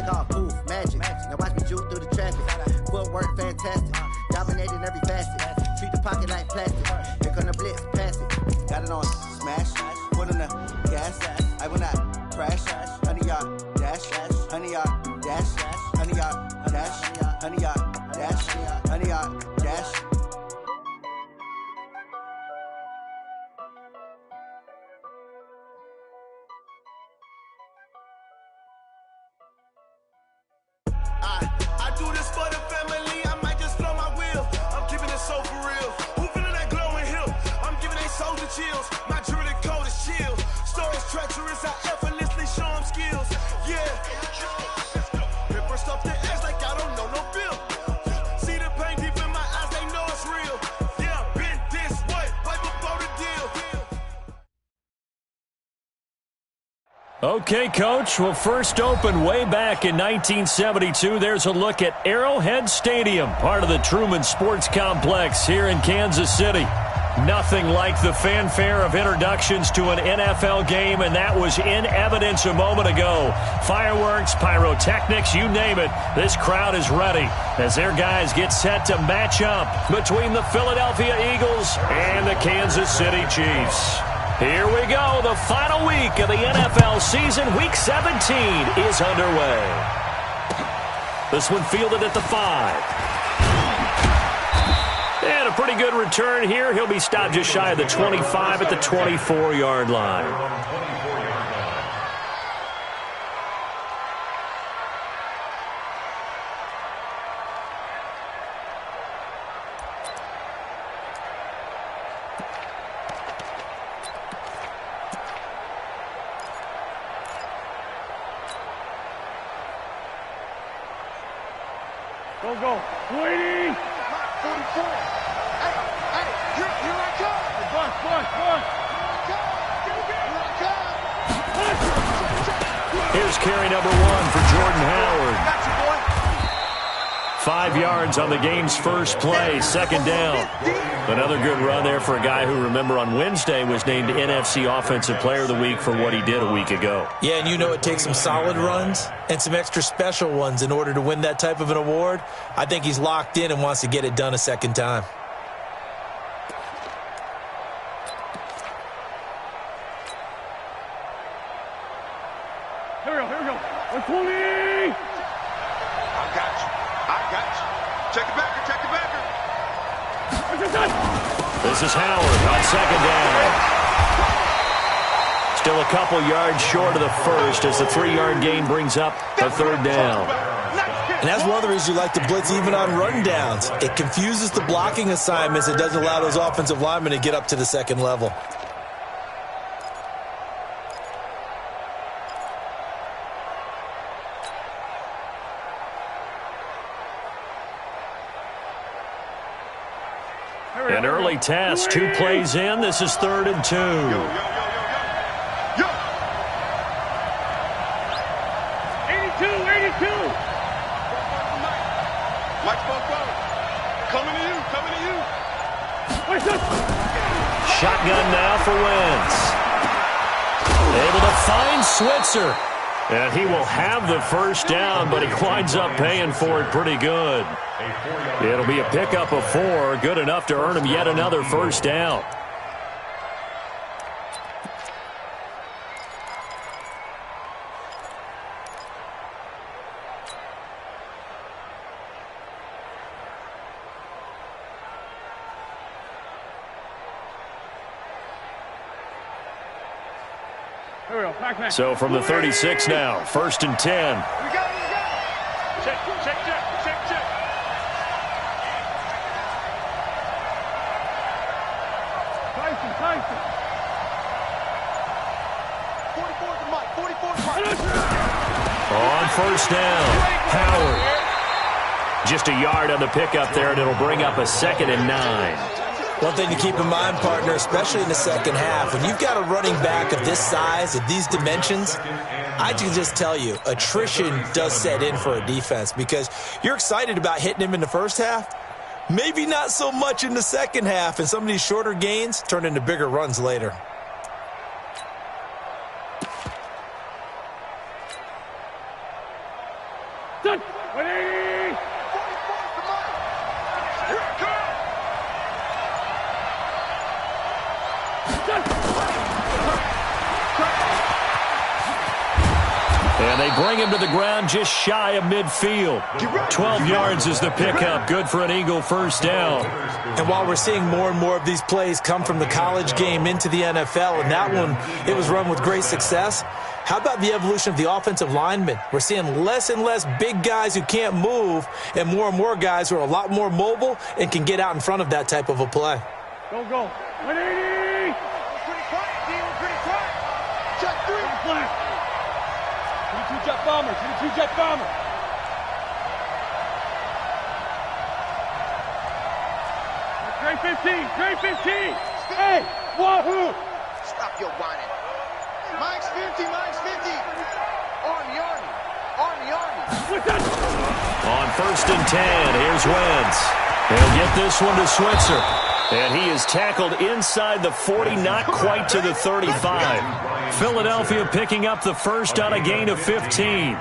Take off, poof, magic. Now watch me juke through the traffic. Footwork fantastic. Dominating every facet. Treat the pocket like plastic. Here come the blitz, pass it. Got it on smash. Put in the gas. I will not crash. 100-yard dash. 100-yard dash. 100-yard dash. 100-yard dash. 100-yard dash. I do this for the family, I might just blow my wheel. I'm keeping it so for real. Who feeling that glowing hill? I'm giving they soldier chills. My jewelry code is chill. Stories treacherous, I effortlessly show them skills. Yeah. Paper stuff that acts like I don't know no bill. See the pain deep in my eyes, they know it's real. Yeah, been this way, right before the deal. Okay, Coach. Well, first opened way back in 1972. There's a look at Arrowhead Stadium, part of the Truman Sports Complex here in Kansas City. Nothing like the fanfare of introductions to an NFL game, and that was in evidence a moment ago. Fireworks, pyrotechnics, you name it. This crowd is ready as their guys get set to match up between the Philadelphia Eagles and the Kansas City Chiefs. Here we go. The final week of the NFL season. Week 17 is underway. This one fielded at the 5. And a pretty good return here. He'll be stopped just shy of the 25 at the 24-yard line. Go. Waiting. 44. Hey, here I come. Bus. Here's carry number 1 for Jordan Howard. 5 yards on the game's first play, second down. Another good run there for a guy who, remember, on Wednesday was named NFC Offensive Player of the Week for what he did a week ago. Yeah, and you know it takes some solid runs and some extra special ones in order to win that type of an award. I think he's locked in and wants to get it done a second time. Here we go. 120. I got you. Check the backer. This is Howard on second down. Still a couple yards short of the first as the 3-yard gain brings up a third down. And that's one of the reasons you like to blitz even on rundowns. It confuses the blocking assignments. It doesn't allow those offensive linemen to get up to the second level. An early test, 2 plays in. This is 3rd and 2. Yo. 82. Mike's coming to you. Shotgun now for Wentz. Able to find Switzer. And he will have the first down, but he winds up paying for it pretty good. It'll be a pickup of 4, good enough to earn him yet another first down. Here we go. Back. So from the 36 now, 1st and 10. We got it. Check. Tyson. 44 to Mike. On first down, Howard. Just a yard on the pickup there, and it'll bring up a 2nd and 9. One thing to keep in mind, partner, especially in the second half, when you've got a running back of this size, of these dimensions, I can just tell you, attrition does set in for a defense because you're excited about hitting him in the first half, maybe not so much in the second half, and some of these shorter gains turn into bigger runs later. Touch. 180. And they bring him to the ground just shy of midfield. 12 yards is the pickup. Good for an Eagle first down. And while we're seeing more and more of these plays come from the college game into the NFL, and that one, it was run with great success, how about the evolution of the offensive linemen? We're seeing less and less big guys who can't move and more guys who are a lot more mobile and can get out in front of that type of a play. Go. 180. Pretty quiet, D. We're pretty quiet. Check 3. Flat. 22 jet bomber. 22 jet bomber. Trey 15. Hey, wahoo! Stop your whining. Mike's 50. Army. On 1st and 10, here's Wentz. He'll get this one to Switzer. And he is tackled inside the 40, not quite to the 35. Philadelphia picking up the first on a gain of 15.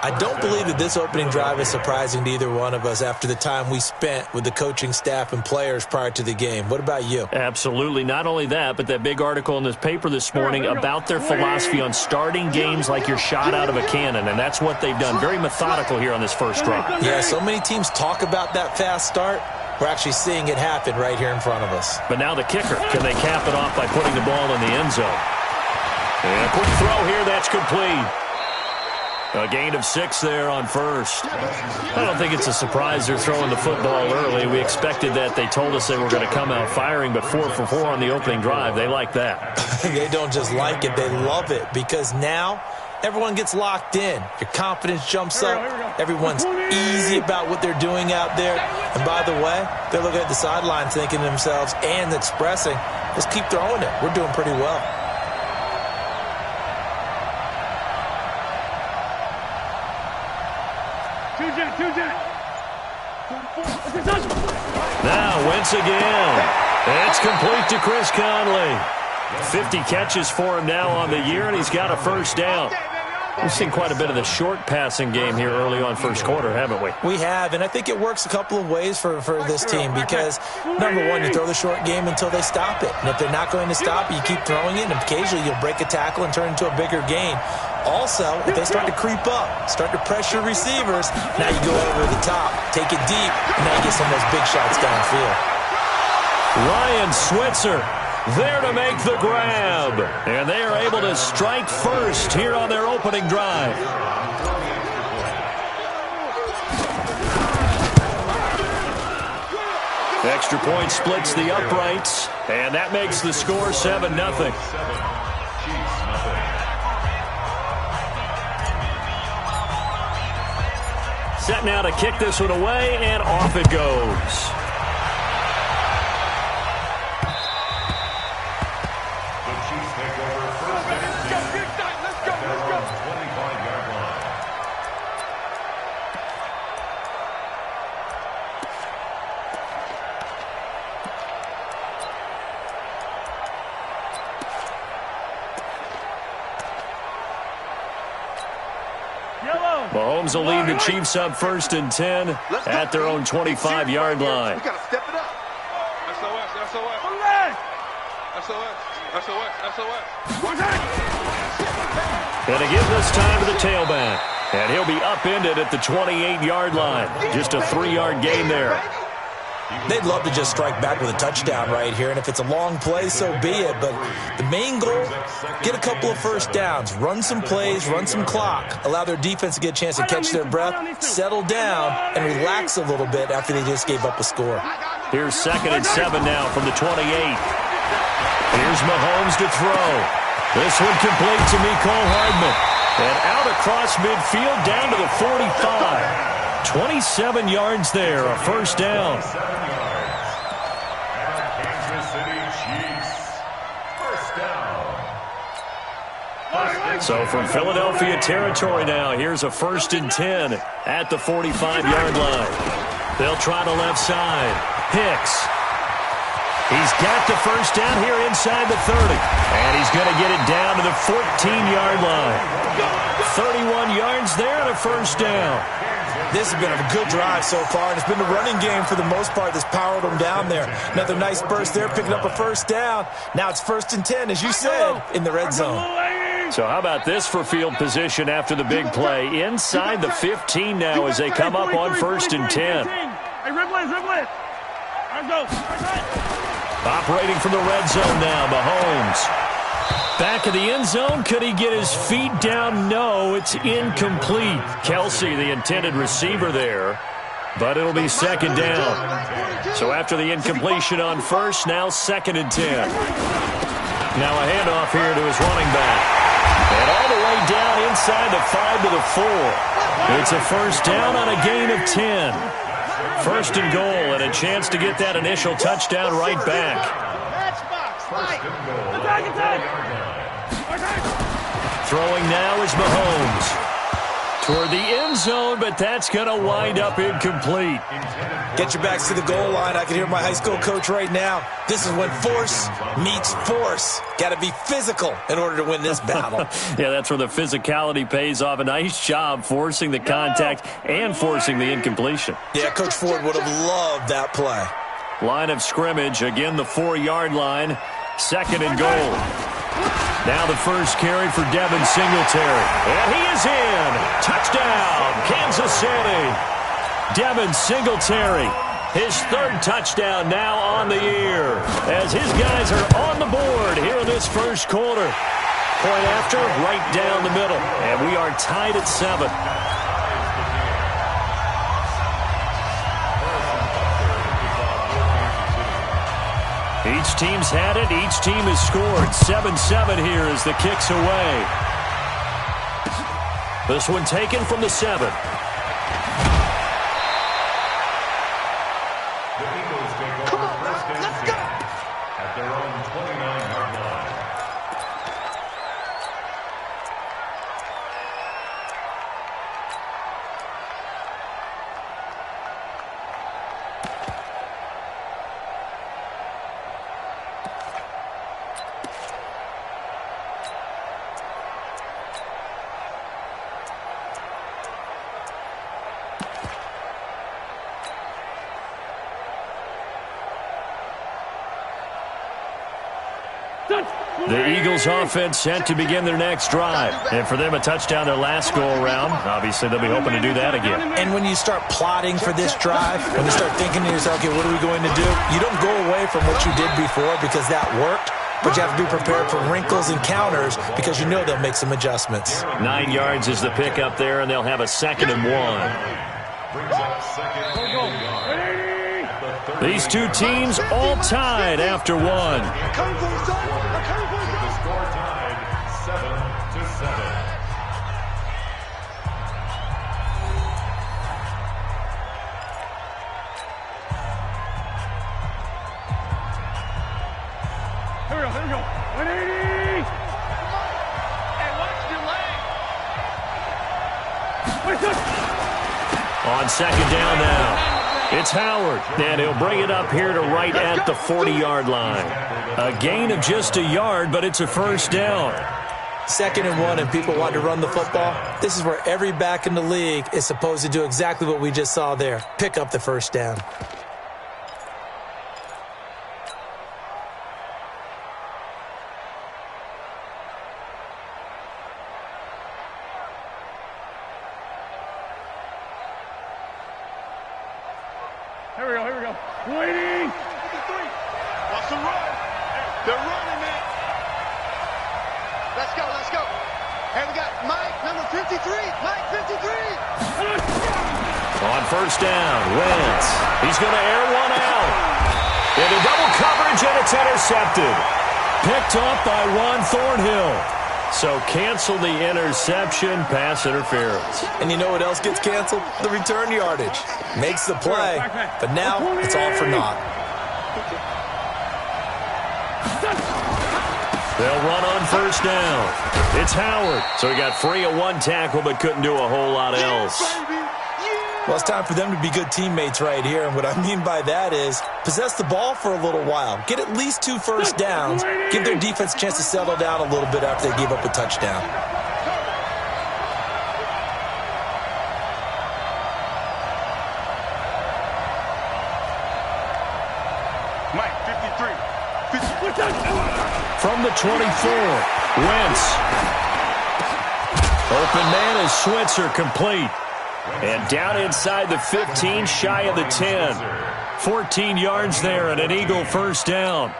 I don't believe that this opening drive is surprising to either one of us after the time we spent with the coaching staff and players prior to the game. What about you? Absolutely. Not only that, but that big article in this paper this morning about their philosophy on starting games like you're shot out of a cannon, and that's what they've done. Very methodical here on this first drive. Yeah, so many teams talk about that fast start. We're actually seeing it happen right here in front of us. But now the kicker. Can they cap it off by putting the ball in the end zone? And a quick throw here. That's complete. A gain of 6 there on first. I don't think it's a surprise they're throwing the football early. We expected that. They told us they were going to come out firing, but 4 for 4 on the opening drive. They like that. They don't just like it. They love it because now everyone gets locked in. Your confidence jumps up. Everyone's easy about what they're doing out there. And by the way, they're looking at the sideline thinking to themselves and expressing, let's keep throwing it. We're doing pretty well. Now Wentz again. It's complete to Chris Conley. 50 catches for him now on the year, and he's got a first down. We've seen quite a bit of the short passing game here early on first quarter, haven't we? We have, and I think it works a couple of ways for this team because, number one, you throw the short game until they stop it. And if they're not going to stop it, you keep throwing it, and occasionally you'll break a tackle and turn it into a bigger gain. Also, if they start to creep up, start to pressure receivers, now you go over the top, take it deep, and now you get some of those big shots downfield. Ryan Switzer there to make the grab. And they are able to strike first here on their opening drive. Extra point splits the uprights, and that makes the score 7-0. Set now to kick this one away, and off it goes. Mahomes will lead the Chiefs up 1st and 10 at their own 25-yard line. We got to step it up. SOS. And to give this time to the tailback. And he'll be upended at the 28-yard line. Just a 3-yard gain there. They'd love to just strike back with a touchdown right here, and if it's a long play, so be it. But the main goal, get a couple of first downs, run some plays, run some clock, allow their defense to get a chance to catch their breath, settle down, and relax a little bit after they just gave up a score. Here's 2nd and 7 now from the 28. Here's Mahomes to throw. This one complete to Mecole Hardman. And out across midfield down to the 45. 27 yards there, a first down. So from Philadelphia territory now, here's a 1st and 10 at the 45-yard line. They'll try the left side. Hicks. He's got the first down here inside the 30. And he's going to get it down to the 14-yard line. 31 yards there and a first down. This has been a good drive so far, and it's been the running game for the most part that's powered them down there. Another nice burst there, picking up a first down. Now it's 1st and 10, as you said, in the red zone. So how about this for field position after the big play? Inside the 15 now as they come up on 1st and 10. Operating from the red zone now, Mahomes. Back of the end zone, could he get his feet down? No, it's incomplete. Kelsey, the intended receiver there, but it'll be 2nd down. So after the incompletion on 1st, now 2nd and 10. Now a handoff here to his running back. And all the way down inside the 5 to the 4. It's a 1st down on a gain of 10. 1st and goal, and a chance to get that initial touchdown right back. Throwing now is Mahomes. Toward the end zone, but that's going to wind up incomplete. Get your backs to the goal line. I can hear my high school coach right now. This is when force meets force. Got to be physical in order to win this battle. Yeah, that's where the physicality pays off. A nice job forcing the contact and forcing the incompletion. Yeah, Coach Ford would have loved that play. Line of scrimmage, again the 4-yard line. 2nd and goal. Now the first carry for Devin Singletary. And he is in. Touchdown, Kansas City. Devin Singletary, his 3rd touchdown now on the year. As his guys are on the board here in this 1st quarter. Point after, right down the middle. And we are tied at 7. Each team's had it. Each team has scored. 7-7 here as the kick's away. This one taken from the 7. The Eagles take over 1st and 10 at their own 29-yard line. The Eagles offense set to begin their next drive. And for them, a touchdown their last go-around. Obviously, they'll be hoping to do that again. And when you start plotting for this drive, when you start thinking to yourself, okay, what are we going to do? You don't go away from what you did before because that worked, but you have to be prepared for wrinkles and counters because you know they'll make some adjustments. 9 yards is the pickup there, and they'll have a 2nd and 1. Brings up 2nd and 1. These two teams all tied after 1. The score tied 7-7. Here we go. 180. Hey, watch your leg. On 2nd down now. It's Howard, and he'll bring it up here to right at the 40-yard line. A gain of just a yard, but it's a 1st down. 2nd and 1, and people want to run the football. This is where every back in the league is supposed to do exactly what we just saw there. Pick up the 1st down. Here we go. 180. What's the run? They're running it. Let's go. And we got Mike, number 53. Mike, 53. On 1st down, Wentz. He's going to air one out. Into double coverage, and it's intercepted. Picked off by Juan Thornhill. So cancel the interception, pass interference. And you know what else gets canceled? The return yardage. Makes the play, but now it's all for naught. They'll run on 1st down. It's Howard. So he got free of 1 tackle, but couldn't do a whole lot else. Well, it's time for them to be good teammates right here. And what I mean by that is possess the ball for a little while. Get at least 2 first downs. Give their defense a chance to settle down a little bit after they gave up a touchdown. From the 24, Wentz. Open man is Switzer, complete. And down inside the 15, shy of the 10. 14 yards there and an Eagle first down.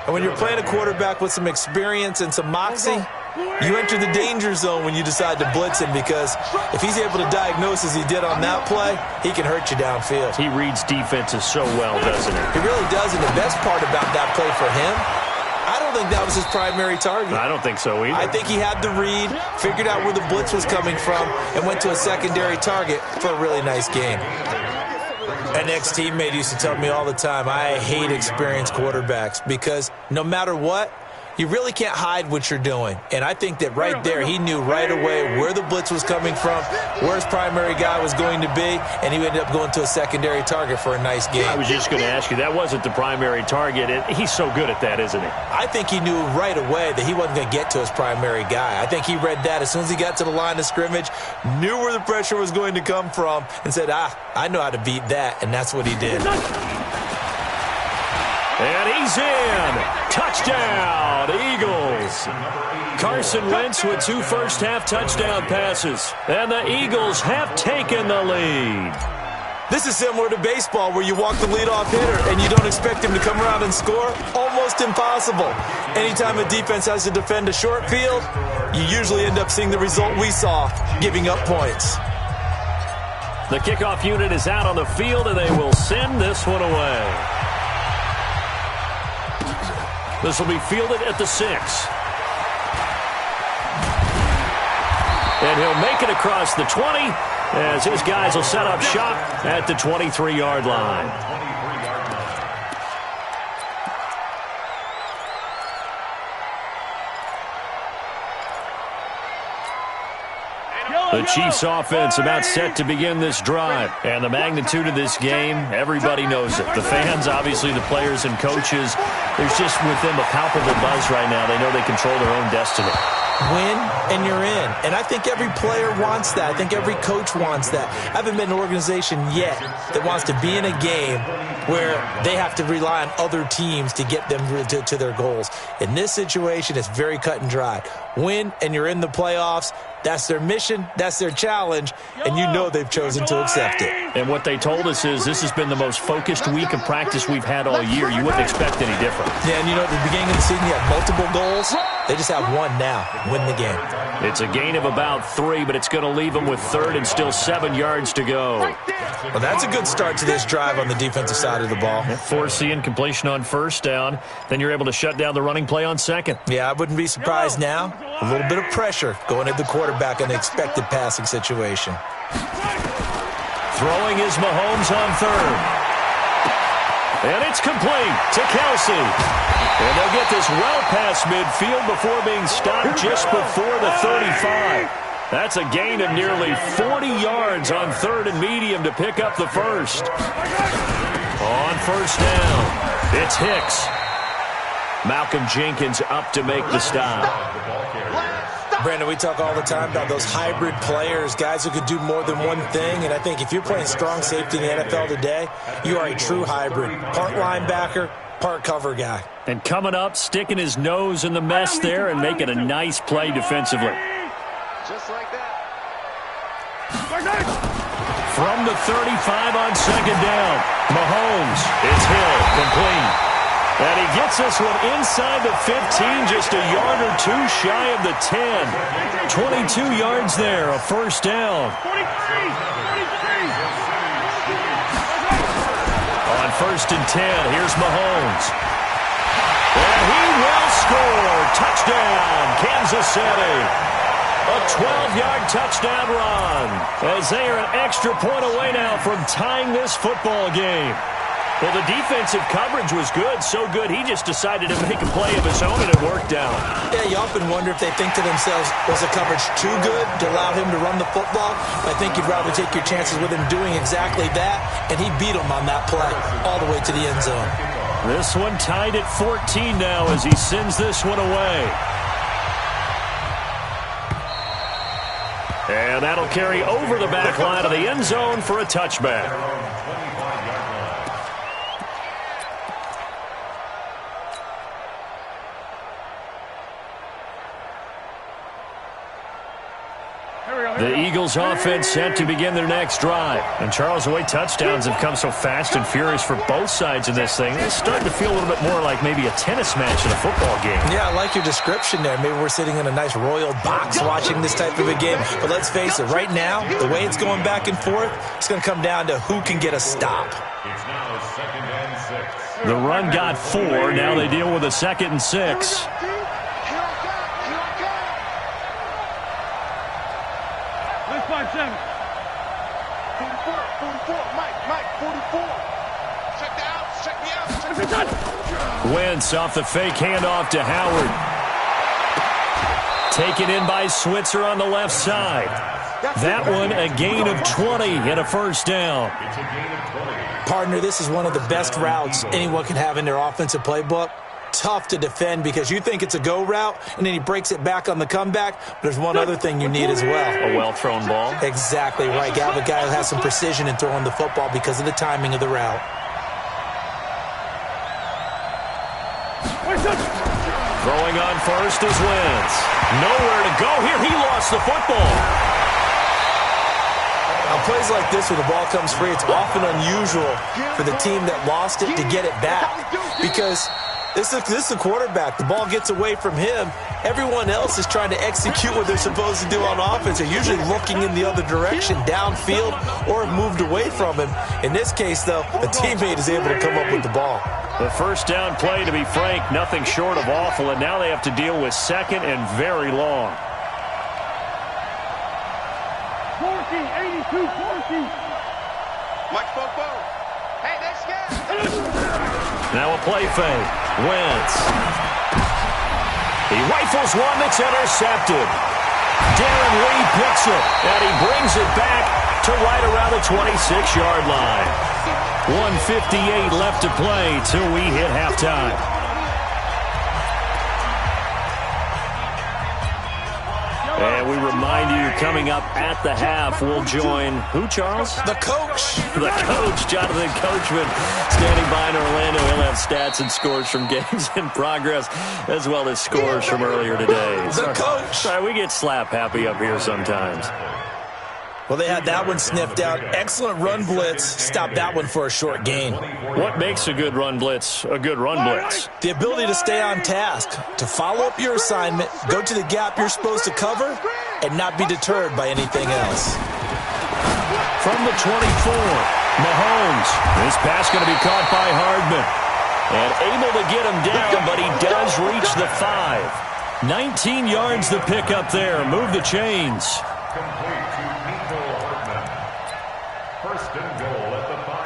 And when you're playing a quarterback with some experience and some moxie, you enter the danger zone when you decide to blitz him, because if he's able to diagnose as he did on that play, he can hurt you downfield. He reads defenses so well, doesn't he? He really does, and the best part about that play for him, I don't think that was his primary target. I don't think so either. I think he had the read, figured out where the blitz was coming from, and went to a secondary target for a really nice game. An ex-teammate used to tell me all the time, I hate experienced quarterbacks, because no matter what, you really can't hide what you're doing. And I think that right there, he knew right away where the blitz was coming from, where his primary guy was going to be, and he ended up going to a secondary target for a nice game. I was just going to ask you, that wasn't the primary target. He's so good at that, isn't he? I think he knew right away that he wasn't going to get to his primary guy. I think he read that as soon as he got to the line of scrimmage, knew where the pressure was going to come from, and said, I know how to beat that, and that's what he did. And he's in. Touchdown, Eagles. Carson Wentz with 2 first-half touchdown passes. And the Eagles have taken the lead. This is similar to baseball, where you walk the leadoff hitter and you don't expect him to come around and score. Almost impossible. Anytime a defense has to defend a short field, you usually end up seeing the result we saw, giving up points. The kickoff unit is out on the field, and they will send this one away. This will be fielded at the 6. And he'll make it across the 20 as his guys will set up shop at the 23-yard line. The Chiefs offense about set to begin this drive. And the magnitude of this game, everybody knows it. The fans, obviously the players and coaches, there's just with them a palpable buzz right now. They know they control their own destiny. Win, and you're in. And I think every player wants that. I think every coach wants that. I haven't been an organization yet that wants to be in a game where they have to rely on other teams to get them to their goals. In this situation, it's very cut and dry. Win, and you're in the playoffs. That's their mission, that's their challenge, and you know they've chosen to accept it. And what they told us is this has been the most focused week of practice we've had all year. You wouldn't expect any different. Yeah, and you know, at the beginning of the season, you had multiple goals. They just have one now, win the game. It's a gain of about 3, but it's going to leave them with 3rd and still 7 yards to go. Well, that's a good start to this drive on the defensive side of the ball. Forcing completion on 1st down. Then you're able to shut down the running play on 2nd. Yeah, I wouldn't be surprised now. A little bit of pressure going at the quarterback in the expected passing situation. Throwing is Mahomes on 3rd. And it's complete to Kelsey. And they'll get this well past midfield before being stopped just before the 35. That's a gain of nearly 40 yards on 3rd and medium to pick up the 1st. On 1st down, it's Hicks. Malcolm Jenkins up to make the stop. Brandon, we talk all the time about those hybrid players, guys who could do more than one thing, and I think if you're playing strong safety in the NFL today, you are a true hybrid. Part linebacker, part cover guy. And coming up, sticking his nose in the mess there and making a nice play defensively. Just like that. From the 35 on 2nd down, Mahomes, it's Hill, complete. And he gets this one inside the 15, just a yard or 2 shy of the 10. 22 yards there, a 1st down. On 1st and 10, here's Mahomes. And he will score. Touchdown, Kansas City. A 12-yard touchdown run, as they are an extra point away now from tying this football game. Well, the defensive coverage was good, so good he just decided to make a play of his own, and it worked out. Yeah, you often wonder if they think to themselves, was the coverage too good to allow him to run the football? I think you'd rather take your chances with him doing exactly that, and he beat him on that play all the way to the end zone. This one tied at 14 now as he sends this one away. And that'll carry over the back line of the end zone for a touchback. The Eagles offense set to begin their next drive. And Charles, the way touchdowns have come so fast and furious for both sides in this thing, it's starting to feel a little bit more like maybe a tennis match in a football game. Yeah, I like your description there. Maybe we're sitting in a nice royal box watching this type of a game. But let's face it, right now, the way it's going back and forth, it's going to come down to who can get a stop. It's now 2nd and 6. The run got 4. Now they deal with a 2nd and 6. Let's 5-7. 44, Mike, 44. Check me out. Wentz off the fake handoff to Howard. Taken in by Switzer on the left side. That one a gain of 20 and a first down. It's a gain of 20. Partner, this is one of the best routes anyone can have in their offensive playbook. Tough to defend because you think it's a go route, and then he breaks it back on the comeback. But there's one other thing you need as well. A well-thrown ball. Exactly right. You have a guy who has some precision in throwing the football because of the timing of the route. Throwing on first is Wentz. Nowhere to go here. He lost the football. Now, plays like this where the ball comes free, it's often unusual for the team that lost it to get it back because this is the quarterback. The ball gets away from him. Everyone else is trying to execute what they're supposed to do on offense. They're usually looking in the other direction, downfield, or moved away from him. In this case, though, the teammate is able to come up with the ball. The first down play, to be frank, nothing short of awful, and now they have to deal with 2nd and very long. 82-14. Mike Fopo. Hey, that's good. Now a play fake. Wentz. He rifles one that's intercepted. Darren Lee picks it, and he brings it back to right around the 26-yard line. 1:58 left to play till we hit halftime. And we remind you, coming up at the half, we'll join who, Charles? The coach. The coach, Jonathan Coachman, standing by in Orlando. He'll have stats and scores from games in progress, as well as scores from earlier today. The coach. Sorry, we get slap happy up here sometimes. Well, they had that one sniffed out. Excellent run blitz. Stopped that one for a short gain. What makes a good run blitz a good run blitz? The ability to stay on task, to follow up your assignment, go to the gap you're supposed to cover, and not be deterred by anything else. From the 24, Mahomes. This pass going to be caught by Hardman. And able to get him down, but he does reach the 5. 19 yards the pickup there. Move the chains. Complete to Nico Hartman. 1st and goal at the 5.